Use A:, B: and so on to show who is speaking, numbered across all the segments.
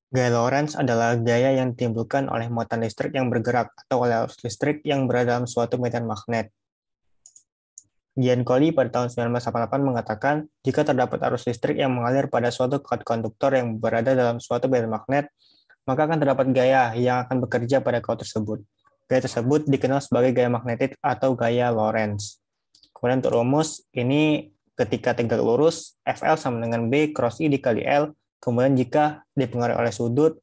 A: Gaya Lorentz adalah gaya yang ditimbulkan oleh muatan listrik yang bergerak atau oleh arus listrik yang berada dalam suatu medan magnet. Giancoli pada tahun 1988 mengatakan, jika terdapat arus listrik yang mengalir pada suatu konduktor yang berada dalam suatu medan magnet, maka akan terdapat gaya yang akan bekerja pada kaut tersebut. Gaya tersebut dikenal sebagai gaya magnetik atau gaya Lorentz. Kemudian untuk rumus, ini ketika tegak lurus, FL sama dengan B cross I dikali L. Kemudian jika dipengaruhi oleh sudut,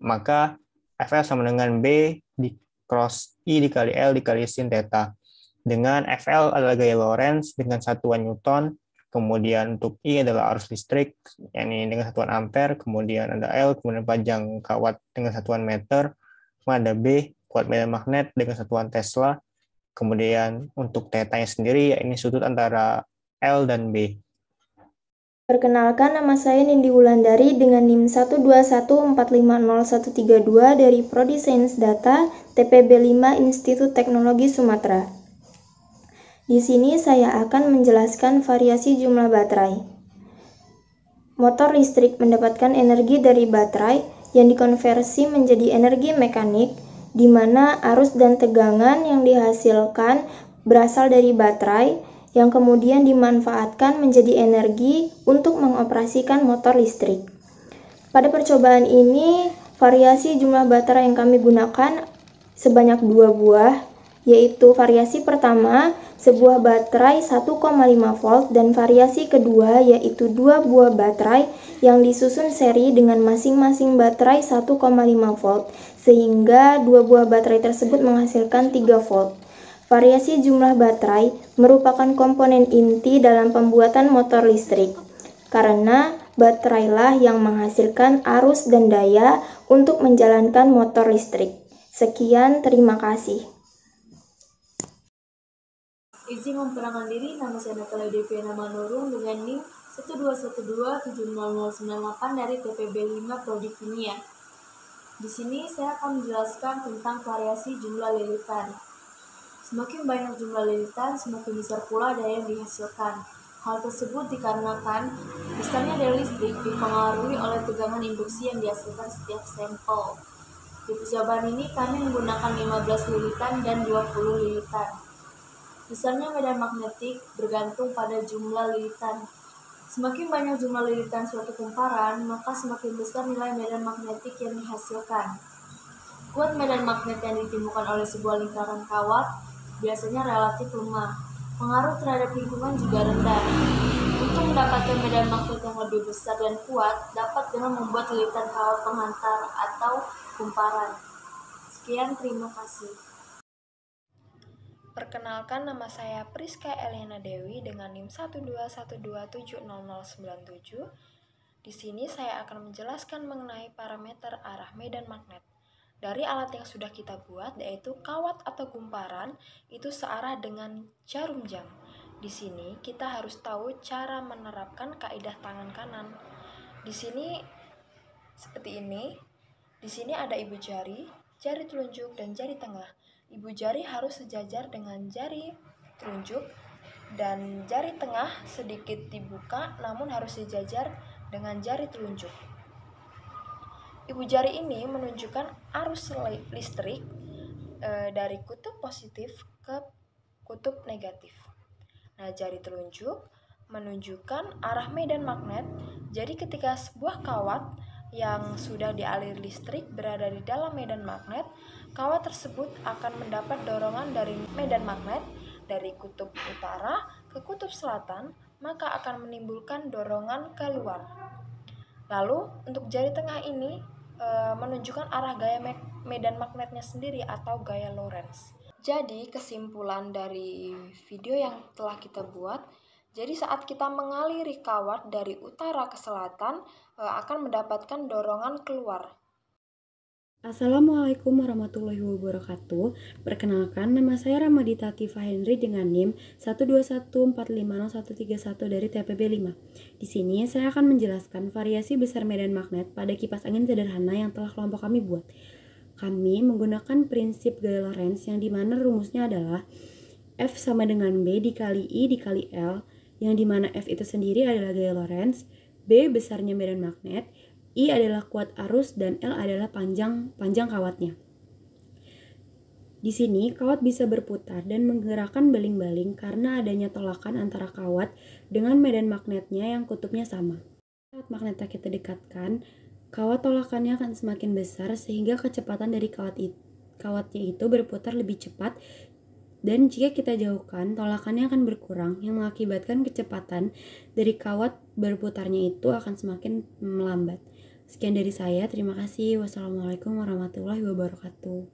A: maka FL sama dengan B di cross I dikali L dikali sin theta. Dengan FL adalah gaya Lorentz dengan satuan Newton, kemudian untuk I adalah arus listrik, yakni dengan satuan ampere, kemudian ada L, kemudian panjang kawat dengan satuan meter, kemudian ada B, kuat medan magnet dengan satuan Tesla, kemudian untuk theta-nya sendiri, ya ini sudut antara L dan B.
B: Perkenalkan, nama saya Nindi Wulandari dengan NIM 121450132 dari Prodi Sains Data TPB 5 Institut Teknologi Sumatera. Di sini saya akan menjelaskan variasi jumlah baterai. Motor listrik mendapatkan energi dari baterai yang dikonversi menjadi energi mekanik, di mana arus dan tegangan yang dihasilkan berasal dari baterai yang kemudian dimanfaatkan menjadi energi untuk mengoperasikan motor listrik. Pada percobaan ini, variasi jumlah baterai yang kami gunakan sebanyak 2 buah, yaitu variasi pertama, sebuah baterai 1,5 volt, dan variasi kedua, yaitu 2 buah baterai yang disusun seri dengan masing-masing baterai 1,5 volt, sehingga 2 buah baterai tersebut menghasilkan 3 volt. Variasi jumlah baterai merupakan komponen inti dalam pembuatan motor listrik, karena baterailah yang menghasilkan arus dan daya untuk menjalankan motor listrik. Sekian, terima kasih.
C: Izin memperkenalkan diri, nama saya Natalia Deviana Manurung dengan NIM 121270098 dari TPB 5 Prodi Kimia. Di sini saya akan menjelaskan tentang variasi jumlah lilitan. Semakin banyak jumlah lilitan, semakin besar pula daya yang dihasilkan. Hal tersebut dikarenakan besarnya daya listrik dipengaruhi oleh tegangan induksi yang dihasilkan setiap sampel. Di percobaan ini kami menggunakan 15 lilitan dan 20 lilitan. Besarnya medan magnetik bergantung pada jumlah lilitan. Semakin banyak jumlah lilitan suatu kumparan, maka semakin besar nilai medan magnetik yang dihasilkan. Kuat medan magnet yang ditimbulkan oleh sebuah lingkaran kawat biasanya relatif lemah. Pengaruh terhadap lingkungan juga rendah. Untuk mendapatkan medan magnet yang lebih besar dan kuat, dapat dengan membuat lilitan kawat penghantar atau kumparan. Sekian, terima kasih.
D: Perkenalkan, nama saya Priska Eliana Dewi dengan NIM 121270097. Di sini saya akan menjelaskan mengenai parameter arah medan magnet. Dari alat yang sudah kita buat, yaitu kawat atau kumparan, itu searah dengan jarum jam. Di sini kita harus tahu cara menerapkan kaidah tangan kanan. Di sini seperti ini. Di sini ada ibu jari, jari telunjuk, dan jari tengah. Ibu jari harus sejajar dengan jari telunjuk dan jari tengah sedikit dibuka namun harus sejajar dengan jari telunjuk. Ibu jari ini menunjukkan arus listrik dari kutub positif ke kutub negatif. Nah, jari telunjuk menunjukkan arah medan magnet. Jadi ketika sebuah kawat yang sudah dialir listrik berada di dalam medan magnet, kawat tersebut akan mendapat dorongan dari medan magnet dari kutub utara ke kutub selatan, maka akan menimbulkan dorongan keluar. Lalu untuk jari tengah ini menunjukkan arah gaya medan magnetnya sendiri atau gaya Lorentz. Jadi kesimpulan dari video yang telah kita buat, Jadi saat kita mengaliri kawat dari utara ke selatan akan mendapatkan dorongan keluar.
E: Assalamualaikum warahmatullahi wabarakatuh. Perkenalkan, nama saya Ramadita Tifa Henry dengan NIM 121450131 dari TPB 5. Di sini saya akan menjelaskan variasi besar medan magnet pada kipas angin sederhana yang telah kelompok kami buat. Kami menggunakan prinsip gaya Lorentz yang dimana rumusnya adalah F sama dengan B dikali I dikali L, yang dimana F itu sendiri adalah gaya Lorentz, B besarnya medan magnet, I adalah kuat arus, dan L adalah panjang kawatnya. Di sini kawat bisa berputar dan menggerakkan baling-baling karena adanya tolakan antara kawat dengan medan magnetnya yang kutubnya sama. Saat magnetnya kita dekatkan, kawat tolakannya akan semakin besar sehingga kecepatan dari kawatnya itu berputar lebih cepat. Dan jika kita jauhkan, tolakannya akan berkurang yang mengakibatkan kecepatan dari kawat berputarnya itu akan semakin melambat. Sekian dari saya, terima kasih. Wassalamualaikum warahmatullahi wabarakatuh.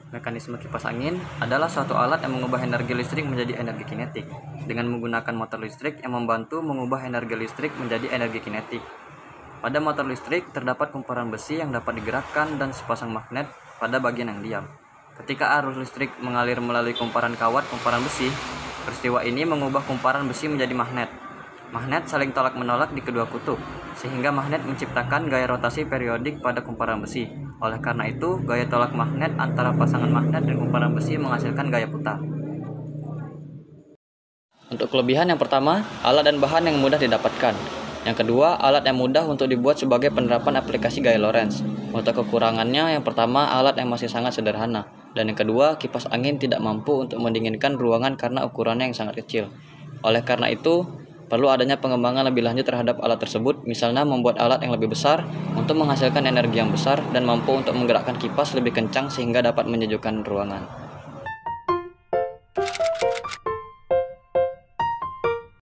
F: Mekanisme kipas angin adalah suatu alat yang mengubah energi listrik menjadi energi kinetik dengan menggunakan motor listrik yang membantu mengubah energi listrik menjadi energi kinetik. Pada motor listrik terdapat kumparan besi yang dapat digerakkan dan sepasang magnet pada bagian yang diam. Ketika arus listrik mengalir melalui kumparan kumparan besi, peristiwa ini mengubah kumparan besi menjadi magnet. Magnet saling tolak-menolak di kedua kutub, sehingga magnet menciptakan gaya rotasi periodik pada kumparan besi. Oleh karena itu, gaya tolak magnet antara pasangan magnet dan kumparan besi menghasilkan gaya putar. Untuk kelebihan yang pertama, alat dan bahan yang mudah didapatkan. Yang kedua, alat yang mudah untuk dibuat sebagai penerapan aplikasi gaya Lorentz. Untuk kekurangannya, yang pertama, alat yang masih sangat sederhana. Dan yang kedua, kipas angin tidak mampu untuk mendinginkan ruangan karena ukurannya yang sangat kecil. Oleh karena itu, perlu adanya pengembangan lebih lanjut terhadap alat tersebut, misalnya membuat alat yang lebih besar untuk menghasilkan energi yang besar dan mampu untuk menggerakkan kipas lebih kencang sehingga dapat menyejukkan ruangan.